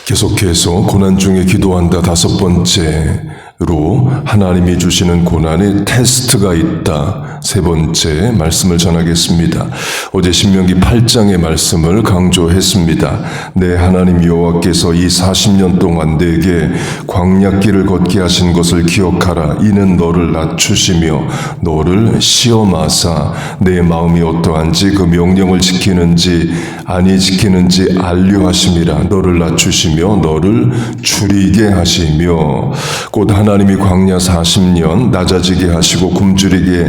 계속해서 고난 중에 기도한다. 다섯 번째로 하나님이 주시는 고난에 테스트가 있다. 세 번째 말씀을 전하겠습니다. 어제 신명기 8장의 말씀을 강조했습니다. 내 하나님 여호와께서 이 40년 동안 내게 광야길을 걷게 하신 것을 기억하라. 이는 너를 낮추시며 너를 시험하사 내 마음이 어떠한지 그 명령을 지키는지 아니 지키는지 알려하심이라. 너를 낮추시며 너를 줄이게 하시며 곧 하나님이 광야 40년 낮아지게 하시고 굶주리게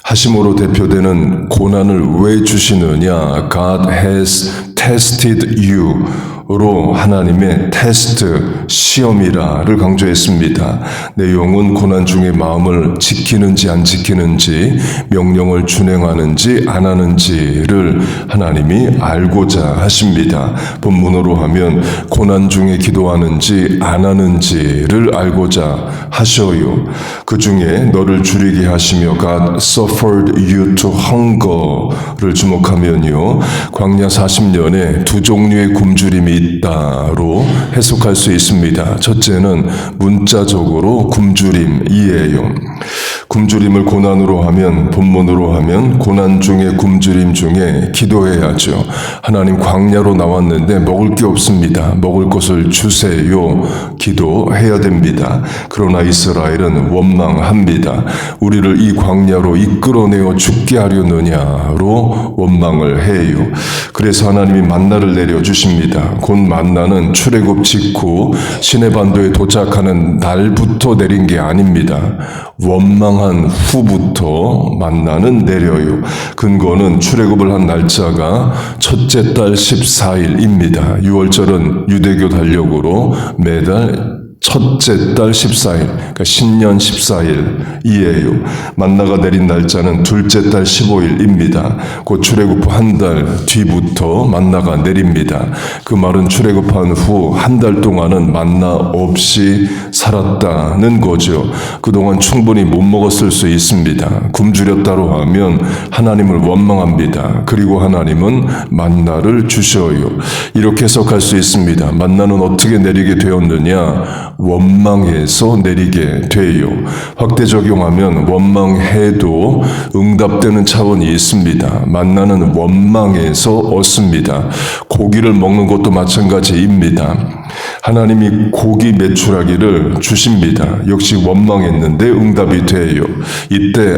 하심으로 대표되는 고난을 왜 주시느냐? God has tested you 로 하나님의 테스트, 시험이라를 강조했습니다. 내용은 고난 중에 마음을 지키는지 안 지키는지, 명령을 준행하는지 안 하는지를 하나님이 알고자 하십니다. 본문으로 하면 고난 중에 기도하는지 안 하는지를 알고자 하셔요. 그 중에 너를 줄이게 하시며 God suffered you to hunger를 주목하면요, 광야 40년에 두 종류의 굶주림이 있다로 해석할 수 있습니다. 첫째는 문자적으로 굶주림이에요. 굶주림을 고난으로 하면, 본문으로 하면 고난 중에 굶주림 중에 기도해야죠. 하나님 광야로 나왔는데 먹을 게 없습니다. 먹을 것을 주세요. 기도해야 됩니다. 그러나 이스라엘은 원망합니다. 우리를 이 광야로 이끌어내어 죽게 하려느냐로 원망을 해요. 그래서 하나님이 만나를 내려주십니다. 곧 만나는 출애굽 직후 시내반도에 도착하는 날부터 내린 게 아닙니다. 원망한 후부터 만나는 내려요. 근거는 출애굽을 한 날짜가 첫째 달 14일입니다. 6월절은 유대교 달력으로 매달 첫째 달 14일, 그러니까 신년 14일이에요. 만나가 내린 날짜는 둘째 달 15일입니다. 곧 출애굽 한 달 뒤부터 만나가 내립니다. 그 말은 출애굽한 후 한 달 동안은 만나 없이 살았다는 거죠. 그동안 충분히 못 먹었을 수 있습니다. 굶주렸다로 하면 하나님을 원망합니다. 그리고 하나님은 만나를 주셔요. 이렇게 해석할 수 있습니다. 만나는 어떻게 내리게 되었느냐? 원망해서 내리게 돼요. 확대 적용하면 원망해도 응답되는 차원이 있습니다. 만나는 원망해서 얻습니다. 고기를 먹는 것도 마찬가지입니다. 하나님이 고기 메추라기를 주십니다. 역시 원망했는데 응답이 돼요. 이때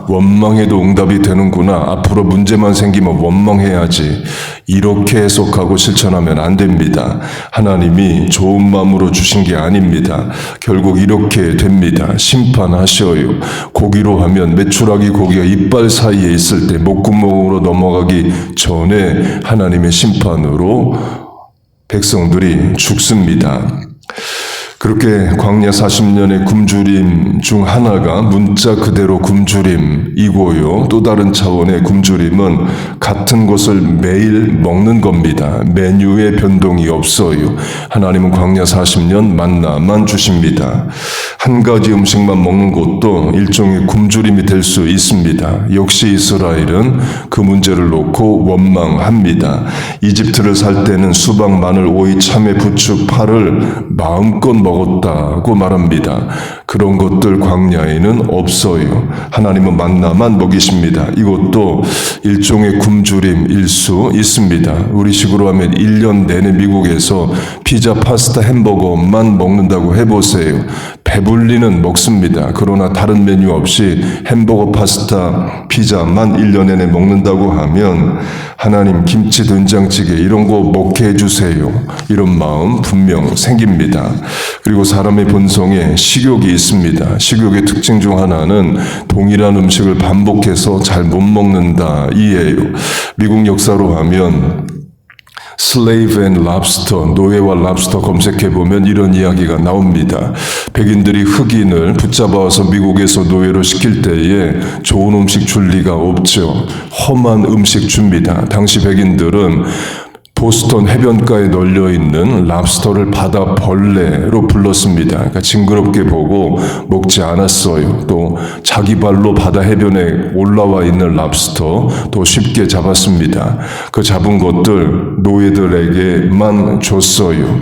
원망해도 응답이 되는구나. 앞으로 문제만 생기면 원망해야지. 이렇게 해석하고 실천하면 안 됩니다. 하나님이 좋은 마음으로 주신 게 아닙니다. 결국 이렇게 됩니다. 심판하셔요. 고기로 하면 메추라기 고기가 이빨 사이에 있을 때 목구멍으로 넘어가기 전에 하나님의 심판으로 백성들이 죽습니다. 그렇게 광야 40년의 굶주림 중 하나가 문자 그대로 굶주림이고요. 또 다른 차원의 굶주림은 같은 것을 매일 먹는 겁니다. 메뉴에 변동이 없어요. 하나님은 광야 40년 만나만 주십니다. 한 가지 음식만 먹는 것도 일종의 굶주림이 될 수 있습니다. 역시 이스라엘은 그 문제를 놓고 원망합니다. 이집트를 살 때는 수박, 마늘, 오이, 참외, 부추, 파를 마음껏 먹었다고 말합니다. 그런 것들 광야에는 없어요. 하나님은 만나만 먹이십니다. 이것도 일종의 굶주림일 수 있습니다. 우리식으로 하면 1년 내내 미국에서 피자, 파스타, 햄버거만 먹는다고 해보세요. 배불리는 먹습니다. 그러나 다른 메뉴 없이 햄버거, 파스타, 피자만 1년 내내 먹는다고 하면 하나님 김치, 된장찌개 이런 거 먹게 해주세요. 이런 마음 분명 생깁니다. 그리고 사람의 본성에 식욕이 있습니다. 식욕의 특징 중 하나는 동일한 음식을 반복해서 잘 못 먹는다 이에요. 미국 역사로 하면 Slave and Lobster, 노예와 랍스터 검색해보면 이런 이야기가 나옵니다. 백인들이 흑인을 붙잡아와서 미국에서 노예로 시킬 때에 좋은 음식 줄 리가 없죠. 험한 음식 줍니다. 당시 백인들은 보스턴 해변가에 널려있는 랍스터를 바다 벌레로 불렀습니다. 그러니까 징그럽게 보고 먹지 않았어요. 또 자기 발로 바다 해변에 올라와 있는 랍스터 또 쉽게 잡았습니다. 그 잡은 것들 노예들에게만 줬어요.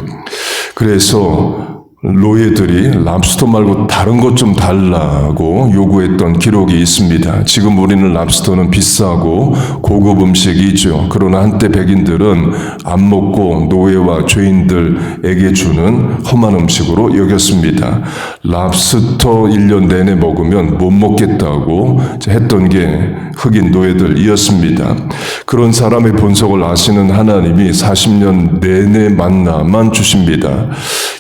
그래서 노예들이 랍스터 말고 다른 것 좀 달라고 요구했던 기록이 있습니다. 지금 우리는 랍스터는 비싸고 고급 음식이죠. 그러나 한때 백인들은 안 먹고 노예와 죄인들에게 주는 험한 음식으로 여겼습니다. 랍스터 1년 내내 먹으면 못 먹겠다고 했던 게 흑인 노예들이었습니다. 그런 사람의 본성을 아시는 하나님이 40년 내내 만나만 주십니다.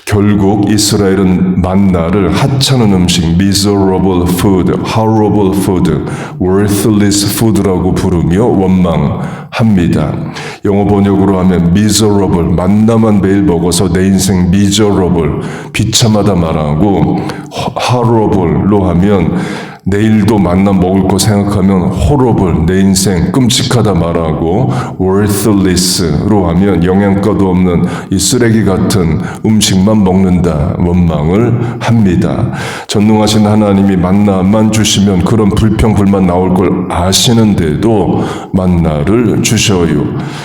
결국 이스라엘은 만나를 하찮은 음식, miserable food, horrible food, worthless food라고 부르며 원망합니다. 영어 번역으로 하면 miserable, 만나만 매일 먹어서 내 인생 miserable, 비참하다 말하고 horrible로 하면 내일도 만나 먹을 거 생각하면 horrible, 내 인생 끔찍하다 말하고 worthless로 하면 영양가도 없는 이 쓰레기 같은 음식만 먹는다 원망을 합니다. 전능하신 하나님이 만나만 주시면 그런 불평불만 나올 걸 아시는데도 만나를 주셔요.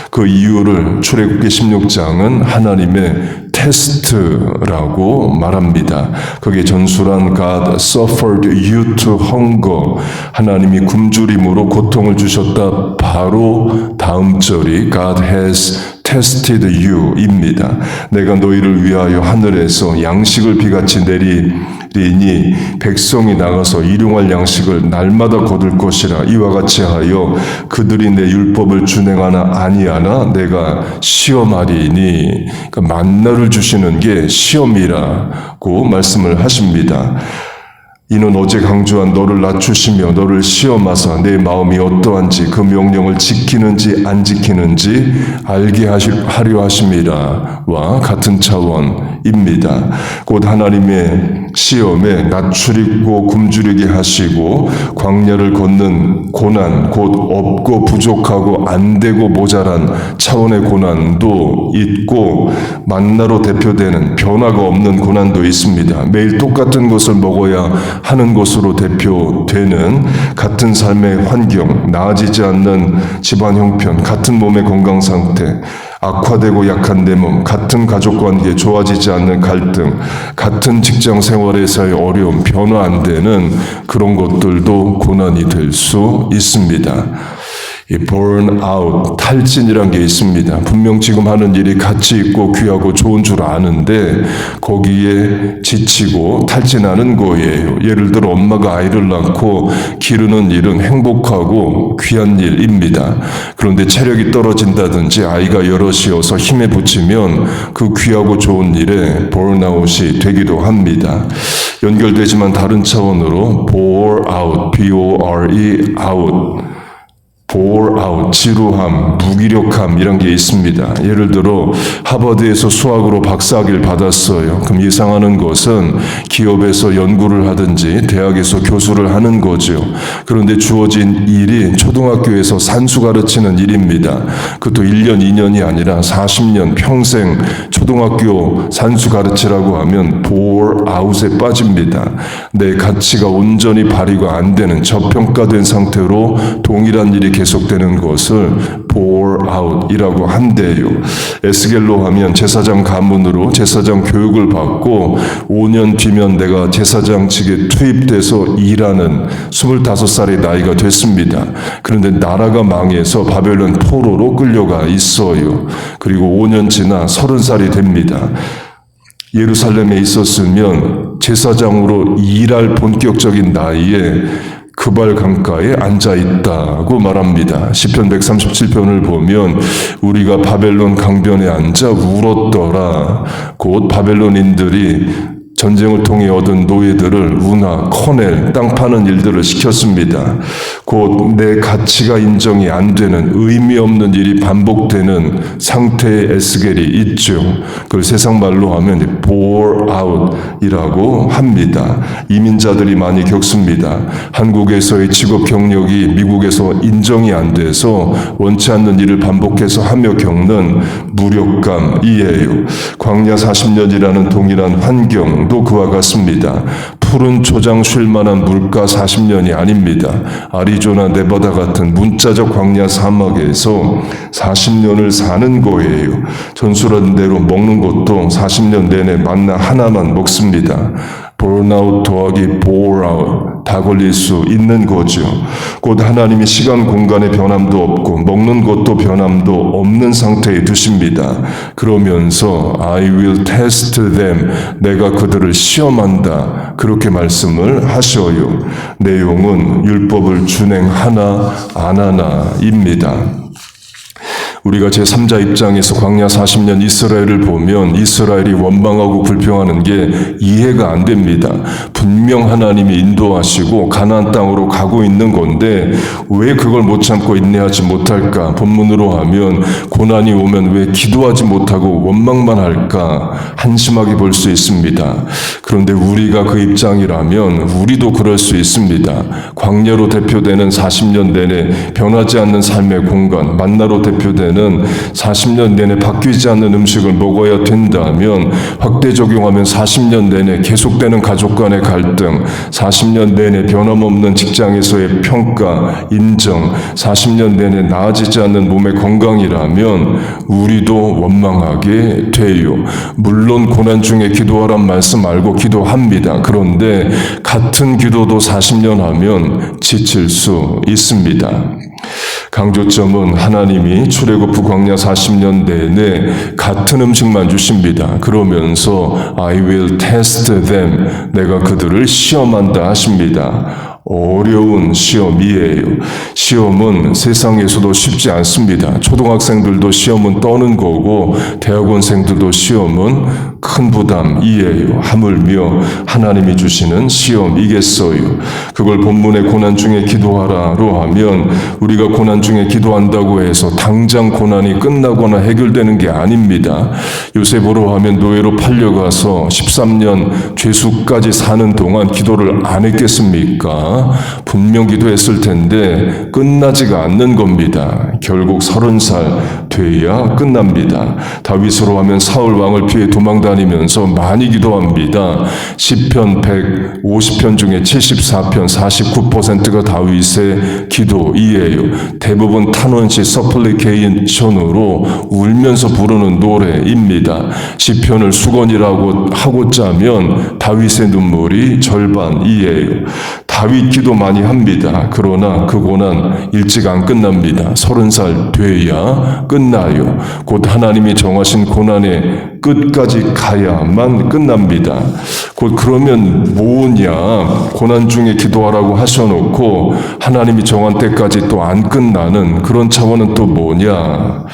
그 이유를 출애굽기 16장은 하나님의 테스트라고 말합니다. 그게 전술한 God suffered you to hunger. 하나님이 굶주림으로 고통을 주셨다. 바로 다음 절이 God has tested you 입니다. 내가 너희를 위하여 하늘에서 양식을 비같이 내리니 백성이 나가서 일용할 양식을 날마다 거둘 것이라. 이와 같이 하여 그들이 내 율법을 준행하나 아니하나 내가 시험하리니. 그러니까 만나를 주시는 게 시험이라고 말씀을 하십니다. 이는 어제 강조한 너를 낮추시며 너를 시험하사 내 마음이 어떠한지 그 명령을 지키는지 안 지키는지 알게 하려 하심이라와 같은 차원입니다. 곧 하나님의 시험에 낮추리고 굶주리게 하시고 광야를 걷는 고난, 곧 없고 부족하고 안 되고 모자란 차원의 고난도 있고 만나로 대표되는 변화가 없는 고난도 있습니다. 매일 똑같은 것을 먹어야 하는 것으로 대표되는 같은 삶의 환경, 나아지지 않는 집안 형편, 같은 몸의 건강 상태, 악화되고 약한 내 몸, 같은 가족관계, 좋아지지 않는 갈등, 같은 직장 생활에서의 어려움, 변화 안 되는 그런 것들도 고난이 될 수 있습니다. 이 burn out, 탈진이란 게 있습니다. 분명 지금 하는 일이 가치 있고 귀하고 좋은 줄 아는데 거기에 지치고 탈진하는 거예요. 예를 들어 엄마가 아이를 낳고 기르는 일은 행복하고 귀한 일입니다. 그런데 체력이 떨어진다든지 아이가 여럿이어서 힘에 부치면 그 귀하고 좋은 일에 burnout이 되기도 합니다. 연결되지만 다른 차원으로 bore out, B-O-R-E, out, bore out, 지루함, 무기력함 이런 게 있습니다. 예를 들어 하버드에서 수학으로 박사학위를 받았어요. 그럼 예상하는 것은 기업에서 연구를 하든지 대학에서 교수를 하는 거죠. 그런데 주어진 일이 초등학교에서 산수 가르치는 일입니다. 그것도 1년, 2년이 아니라 40년, 평생 초등학교 산수 가르치라고 하면 bore out에 빠집니다. 내 가치가 온전히 발휘가 안 되는 저평가된 상태로 동일한 일이 계속되는 것을 bore out이라고 한대요. 에스겔로 하면 제사장 가문으로 제사장 교육을 받고 5년 뒤면 내가 제사장직에 투입돼서 일하는 25살의 나이가 됐습니다. 그런데 나라가 망해서 바벨론 포로로 끌려가 있어요. 그리고 5년 지나 30살이 됩니다. 예루살렘에 있었으면 제사장으로 일할 본격적인 나이에 그발 강가에 앉아 있다고 말합니다. 시편 137편을 보면 우리가 바벨론 강변에 앉아 울었더라. 곧 바벨론인들이 전쟁을 통해 얻은 노예들을 운하, 커넬, 땅 파는 일들을 시켰습니다. 곧 내 가치가 인정이 안 되는 의미 없는 일이 반복되는 상태의 에스겔이 있죠. 그걸 세상 말로 하면 bore out이라고 합니다. 이민자들이 많이 겪습니다. 한국에서의 직업 경력이 미국에서 인정이 안 돼서 원치 않는 일을 반복해서 하며 겪는 무력감이에요. 광야 40년이라는 동일한 환경도 그와 같습니다. 푸른 초장 쉴 만한 물가 40년이 아닙니다. 아리조나, 네바다 같은 문자적 광야 사막에서 40년을 사는 거예요. 전술한 대로 먹는 것도 40년 내내 만나 하나만 먹습니다. burnout 더하기 bore out 다 걸릴 수 있는 거죠. 곧 하나님이 시간 공간의 변함도 없고 먹는 것도 변함도 없는 상태에 두십니다. 그러면서 I will test them, 내가 그들을 시험한다, 그렇게 말씀을 하셔요. 내용은 율법을 준행하나 안 하나입니다. 우리가 제3자 입장에서 광야 40년 이스라엘을 보면 이스라엘이 원망하고 불평하는 게 이해가 안 됩니다. 분명 하나님이 인도하시고 가나안 땅으로 가고 있는 건데 왜 그걸 못 참고 인내하지 못할까? 본문으로 하면 고난이 오면 왜 기도하지 못하고 원망만 할까? 한심하게 볼 수 있습니다. 그런데 우리가 그 입장이라면 우리도 그럴 수 있습니다. 광야로 대표되는 40년 내내 변하지 않는 삶의 공간, 만나로 대표되는 40년 내내 바뀌지 않는 음식을 먹어야 된다면 확대 적용하면 40년 내내 계속되는 가족 간의 갈등, 40년 내내 변함없는 직장에서의 평가, 인정, 40년 내내 나아지지 않는 몸의 건강이라면 우리도 원망하게 돼요. 물론 고난 중에 기도하란 말씀 알고 기도합니다. 그런데 같은 기도도 40년 하면 지칠 수 있습니다. 강조점은 하나님이 출애굽 후 광야 40년 내내 같은 음식만 주십니다. 그러면서 I will test them, 내가 그들을 시험한다 하십니다. 어려운 시험이에요. 시험은 세상에서도 쉽지 않습니다. 초등학생들도 시험은 떠는 거고 대학원생들도 시험은 큰 부담이에요. 하물며 하나님이 주시는 시험이겠어요. 그걸 본문의 고난 중에 기도하라로 하면 우리가 고난 중에 기도한다고 해서 당장 고난이 끝나거나 해결되는 게 아닙니다. 요셉으로 하면 노예로 팔려가서 13년 죄수까지 사는 동안 기도를 안 했겠습니까? 분명 기도했을 텐데 끝나지가 않는 겁니다. 결국 30살 돼야 끝납니다. 다윗으로 하면 사울 왕을 피해 도망다니면서 많이 기도합니다. 시편 150편 중에 74편 49%가 다윗의 기도이에요. 대부분 탄원시 서플리케이션으로 울면서 부르는 노래입니다. 시편을 수건이라고 하고자 하면 다윗의 눈물이 절반이에요. 다윗 기도 많이 합니다. 그러나 그 고난 일찍 안 끝납니다. 30살 돼야 끝나요. 곧 하나님이 정하신 고난의 끝까지 가야만 끝납니다. 곧 그러면 뭐냐? 고난 중에 기도하라고 하셔놓고 하나님이 정한 때까지 또 안 끝나는 그런 차원은 또 뭐냐?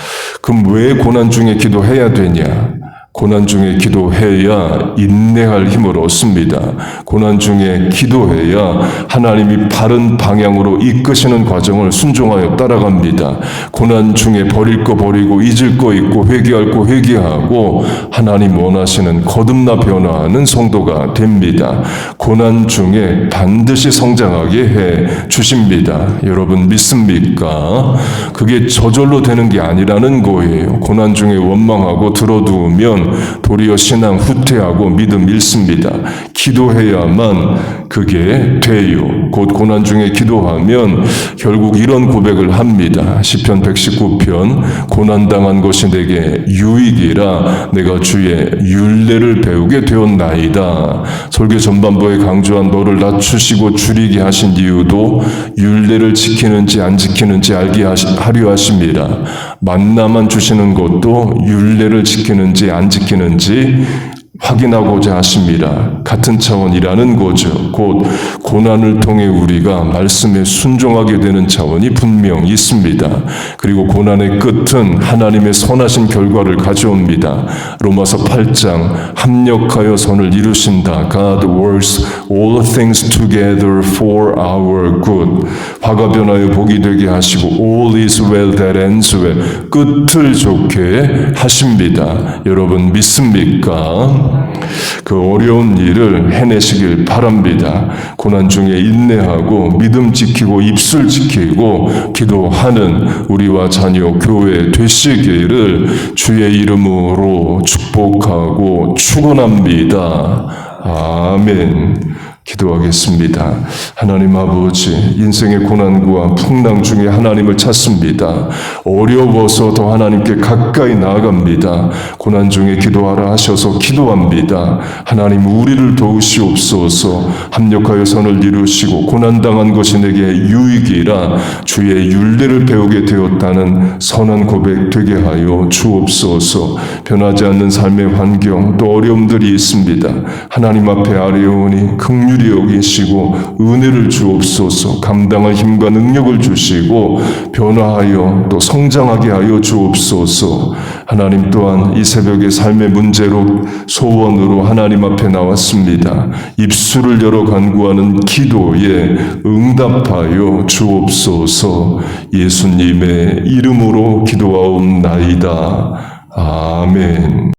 그럼 왜 고난 중에 기도해야 되냐? 고난 중에 기도해야 인내할 힘을 얻습니다. 고난 중에 기도해야 하나님이 바른 방향으로 이끄시는 과정을 순종하여 따라갑니다. 고난 중에 버릴 거 버리고 잊을 거 잊고 회개할 거 회개하고 하나님 원하시는 거듭나 변화하는 성도가 됩니다. 고난 중에 반드시 성장하게 해 주십니다. 여러분 믿습니까? 그게 저절로 되는 게 아니라는 거예요. 고난 중에 원망하고 들어두면 도리어 신앙 후퇴하고 믿음 잃습니다. 기도해야만 그게 돼요. 곧 고난 중에 기도하면 결국 이런 고백을 합니다. 시편 119편 고난당한 것이 내게 유익이라 내가 주의 율례를 배우게 되었나이다. 설교 전반부에 강조한 너를 낮추시고 줄이게 하신 이유도 율례를 지키는지 안 지키는지 알게 하려 하십니다. 만나만 주시는 것도 율례를 지키는지 안 지키는지 확인하고자 하십니다. 같은 차원이라는 거죠. 곧 고난을 통해 우리가 말씀에 순종하게 되는 차원이 분명 있습니다. 그리고 고난의 끝은 하나님의 선하신 결과를 가져옵니다. 로마서 8장 합력하여 선을 이루신다. God works all things together for our good. 화가 변하여 복이 되게 하시고 all is well that ends well. 끝을 좋게 하십니다. 여러분 믿습니까? 그 어려운 일을 해내시길 바랍니다. 고난 중에 인내하고 믿음 지키고 입술 지키고 기도하는 우리와 자녀 교회 되시기를 주의 이름으로 축복하고 축원합니다. 아멘. 기도하겠습니다. 하나님 아버지, 인생의 고난과 풍랑 중에 하나님을 찾습니다. 어려워서 더 하나님께 가까이 나아갑니다. 고난 중에 기도하라 하셔서 기도합니다. 하나님 우리를 도우시옵소서. 합력하여 선을 이루시고 고난당한 것이 내게 유익이라 주의 율례를 배우게 되었다는 선한 고백 되게 하여 주옵소서. 변하지 않는 삶의 환경 또 어려움들이 있습니다. 하나님 앞에 아뢰오니 긍휼히 여기시고 은혜를 주옵소서. 감당할 힘과 능력을 주시고 변화하여 또 성장하게 하여 주옵소서. 하나님 또한 이 새벽에 삶의 문제로 소원으로 하나님 앞에 나왔습니다. 입술을 열어 간구하는 기도에 응답하여 주옵소서. 예수님의 이름으로 기도하옵나이다. 아멘.